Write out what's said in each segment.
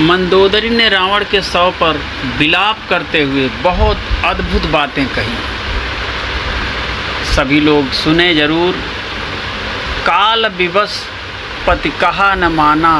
मंदोदरी ने रावण के शव पर विलाप करते हुए बहुत अद्भुत बातें कही। सभी लोग सुने जरूर। काल विवश पति कहा न माना,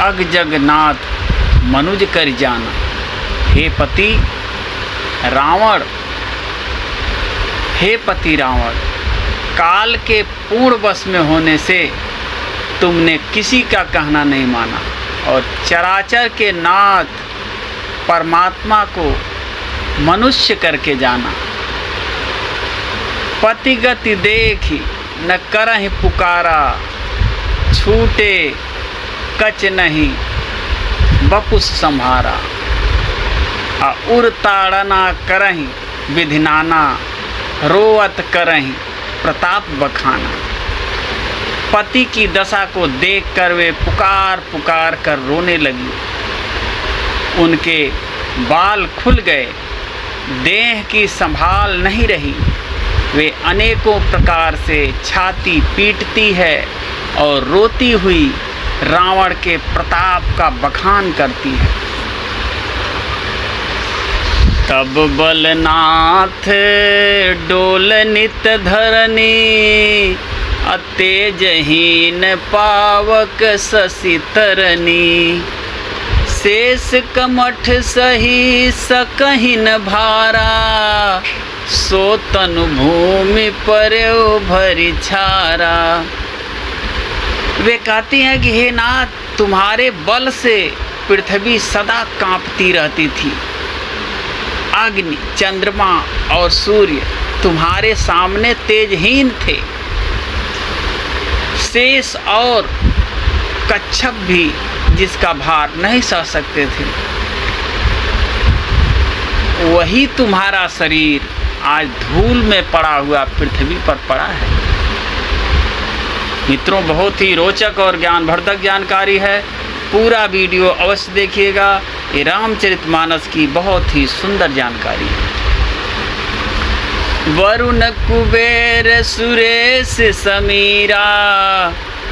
अग जगन्नाथ मनुज कर जाना। हे पति रावण, काल के पूर्ण वश में होने से तुमने किसी का कहना नहीं माना और चराचर के नाथ परमात्मा को मनुष्य करके जाना। पति गति देखी न करहि पुकारा, छूटे कच नहीं बपुस संहारा। उर ताड़ना करहि विधिनाना, रोअत करहि प्रताप बखाना। पति की दशा को देखकर वे पुकार पुकार कर रोने लगी। उनके बाल खुल गए, देह की संभाल नहीं रही। वे अनेकों प्रकार से छाती पीटती है और रोती हुई रावण के प्रताप का बखान करती है। तब बलनाथ डोल नित धरनी, अतेजहीन पावक शशि तरनी। शेष कमठ सही सकहिन भारा, सो तनु भूमि पर्यो भरि छारा। वे कहती हैं कि हे नाथ, तुम्हारे बल से पृथ्वी सदा कांपती रहती थी। अग्नि, चंद्रमा और सूर्य तुम्हारे सामने तेजहीन थे। शेष और कच्छप भी जिसका भार नहीं सह सकते थे। वही तुम्हारा शरीर आज धूल में पड़ा हुआ पृथ्वी पर पड़ा है। मित्रों, बहुत ही रोचक और ज्ञानवर्धक जानकारी है। पूरा वीडियो अवश्य देखिएगा। ये रामचरितमानस की बहुत ही सुंदर जानकारी है। वरुण कुबेर सुरेश समीरा,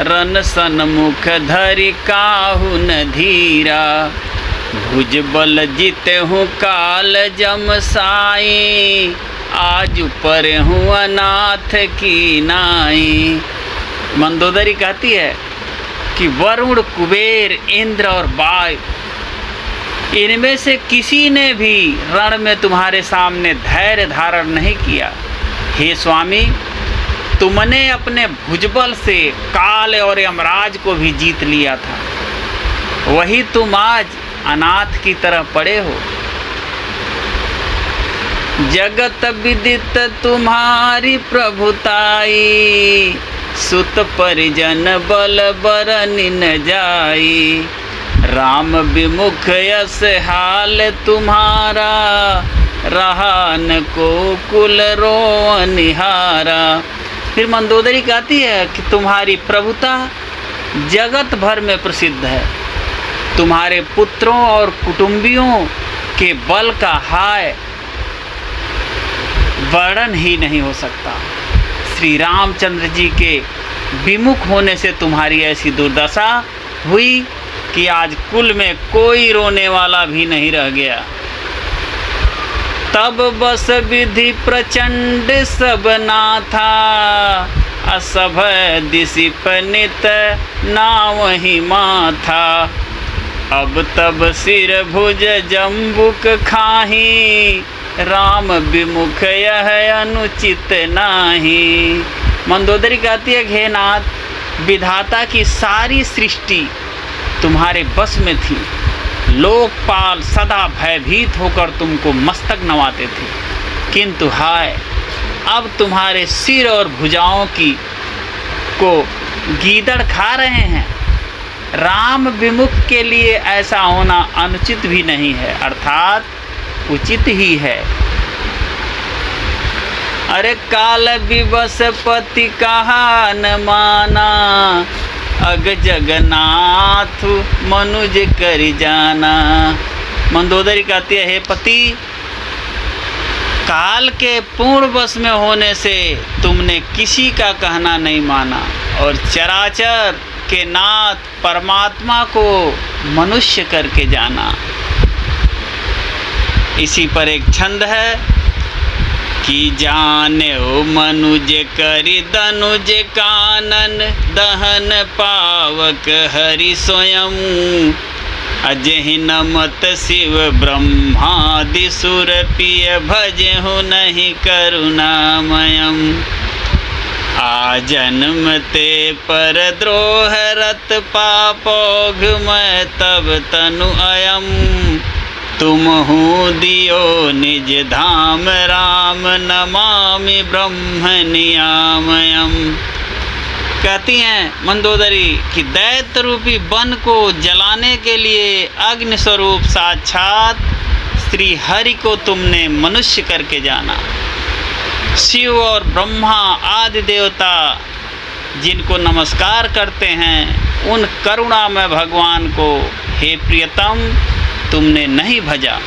रन सन्मुख धरि काहू न धीरा। भुज बल जीते हूँ काल जम साई, आज पर हूँ अनाथ की नाई। मंदोदरी कहती है कि वरुण, कुबेर, इंद्र और वायु, इनमें से किसी ने भी रण में तुम्हारे सामने धैर्य धारण नहीं किया। हे स्वामी, तुमने अपने भुजबल से काल और यमराज को भी जीत लिया था। वही तुम आज अनाथ की तरह पड़े हो। जगत विदित तुम्हारी प्रभुताई, सुत परिजन बल बरनि न जाई। राम विमुख यस हाल तुम्हारा, रहा न को कुल रो निहारा। फिर मंदोदरी कहती है कि तुम्हारी प्रभुता जगत भर में प्रसिद्ध है। तुम्हारे पुत्रों और कुटुंबियों के बल का हाय वर्णन ही नहीं हो सकता। श्री रामचंद्र जी के विमुख होने से तुम्हारी ऐसी दुर्दशा हुई कि आज कुल में कोई रोने वाला भी नहीं रह गया। तब बस विधि प्रचंड सब नाथा, असभ दिशि पनित नाव ही माथा। अब तब सिर भुज जम्बुक खाही, राम विमुख यह अनुचित नाही। मंदोदरी कहती है, हे नाथ, विधाता की सारी सृष्टि तुम्हारे बस में थी। लोकपाल सदा भयभीत होकर तुमको मस्तक नवाते थे, किंतु हाय, अब तुम्हारे सिर और भुजाओं को गीदड़ खा रहे हैं। राम विमुख के लिए ऐसा होना अनुचित भी नहीं है, अर्थात उचित ही है। अरे काल विवश पति कहा न माना, अग जगन्नाथ मनुज कर जाना। मंदोदरी कहती है, हे पति, काल के पूर्ण वश में होने से तुमने किसी का कहना नहीं माना और चराचर के नाथ परमात्मा को मनुष्य करके जाना। इसी पर एक छंद है कि जाने ओ मनुज करि दनुज कानन दहन पावक हरि स्वयं अजहि नमत शिव ब्रह्मादि सुर पिय भजहु नहीं करुणामयम। आ जन्म ते पर द्रोह रत पापोघ मैं तब तनु अयम तुमहु दियो निज धाम राम नमामि ब्रह्म नियामयम। कहती हैं मंदोदरी कि दैत्य रूपी वन को जलाने के लिए अग्नि स्वरूप साक्षात श्री हरि को तुमने मनुष्य करके जाना। शिव और ब्रह्मा आदि देवता जिनको नमस्कार करते हैं उन करुणामय भगवान को हे प्रियतम तुमने नहीं भजा।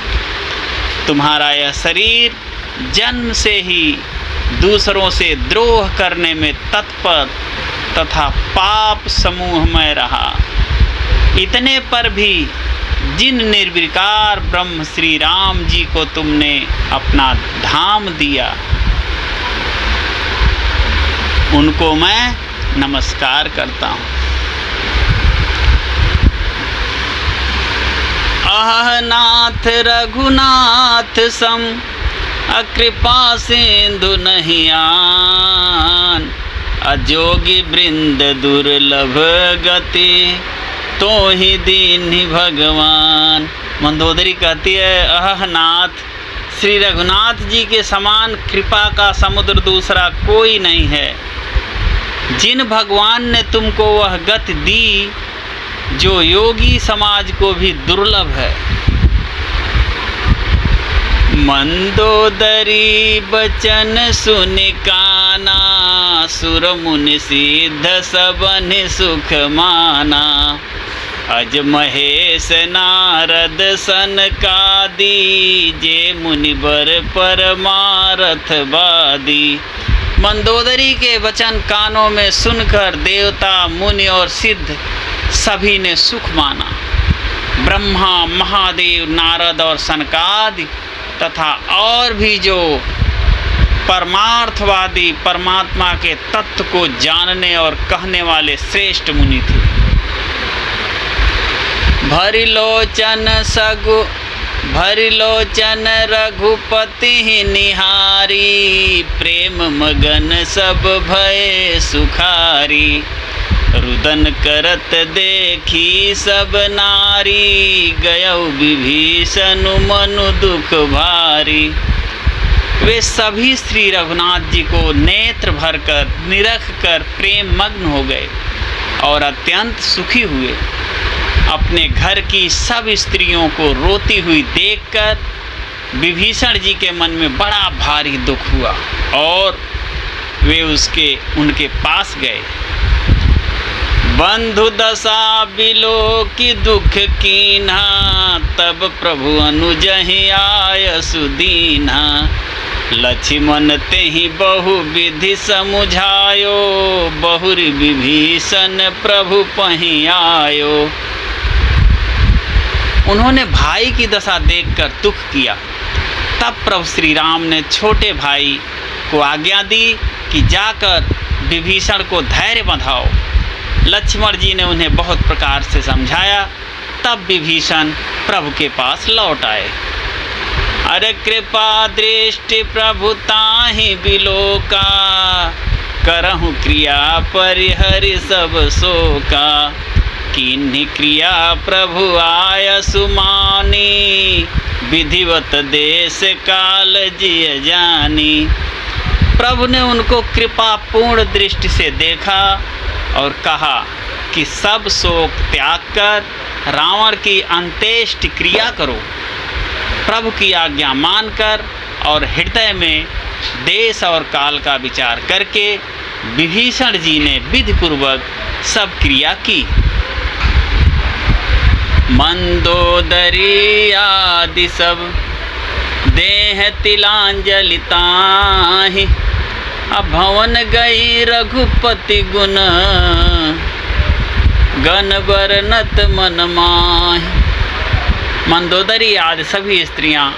तुम्हारा यह शरीर जन्म से ही दूसरों से द्रोह करने में तत्पर तथा पाप समूह में रहा। इतने पर भी जिन निर्विकार ब्रह्म श्री राम जी को तुमने अपना धाम दिया उनको मैं नमस्कार करता हूँ। अह नाथ रघुनाथ सम अकृपा सिंधु नहीं आन अजोगी वृंद दुर्लभ गति तो ही दीन्हि भगवान। मंदोदरी कहती है अह नाथ श्री रघुनाथ जी के समान कृपा का समुद्र दूसरा कोई नहीं है। जिन भगवान ने तुमको वह गति दी जो योगी समाज को भी दुर्लभ है। मंदोदरी बचन सुन काना सुर मुनि सिद्ध सबन सुख माना अज महेश नारद सनकादि जे मुनिवर परमारथ वादी। मंदोदरी के वचन कानों में सुनकर देवता मुनि और सिद्ध सभी ने सुख माना। ब्रह्मा महादेव नारद और सनकादि तथा और भी जो परमार्थवादी परमात्मा के तत्व को जानने और कहने वाले श्रेष्ठ मुनि थे। भरिलोचन रघुपति निहारी प्रेम मगन सब भय सुखारी रुदन करत देखी सब नारी गयौ विभीषण मनु दुख भारी। वे सभी श्री रघुनाथ जी को नेत्र भरकर निरख कर प्रेम मग्न हो गए और अत्यंत सुखी हुए। अपने घर की सब स्त्रियों को रोती हुई देखकर विभीषण जी के मन में बड़ा भारी दुख हुआ और वे उनके पास गए। बंधु दशा बिलो की दुख कीन्हा तब प्रभु अनुजहि आय सुदीन्हा लक्ष्मण तेहि बहु विधि समुझायो बहुरी विभीषण प्रभु पहि आयो। उन्होंने भाई की दशा देखकर दुख किया। तब प्रभु श्री राम ने छोटे भाई को आज्ञा दी कि जाकर विभीषण को धैर्य बंधाओ। लक्ष्मण जी ने उन्हें बहुत प्रकार से समझाया। तब विभीषण प्रभु के पास लौट आए। अरे कृपा दृष्टि प्रभु ताहि बिलोका करहु क्रिया परिहरि सब शोका किन्हि क्रिया प्रभु आय सुमानी विधिवत देश काल जिय जानी। प्रभु ने उनको कृपा पूर्ण दृष्टि से देखा और कहा कि सब शोक त्याग कर रावण की अंत्येष्टि क्रिया करो। प्रभु की आज्ञा मानकर और हृदय में देश और काल का विचार करके विभीषण जी ने विधिपूर्वक सब क्रिया की। मंदोदरी आदि सब देह तिलांजलि ताहि अब भवन गई रघुपति गुण गण बरनत मन माहि। मंदोदरी आदि सभी स्त्रियां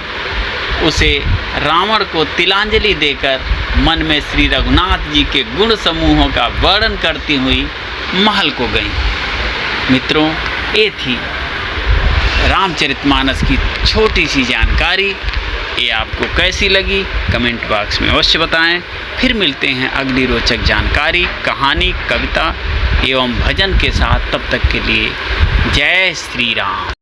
उसे रावण को तिलांजलि देकर मन में श्री रघुनाथ जी के गुण समूहों का वर्णन करती हुई महल को गईं। मित्रों, ये थी रामचरितमानस की छोटी सी जानकारी। ये आपको कैसी लगी कमेंट बॉक्स में अवश्य बताएं। फिर मिलते हैं अगली रोचक जानकारी, कहानी, कविता एवं भजन के साथ। तब तक के लिए जय श्री राम।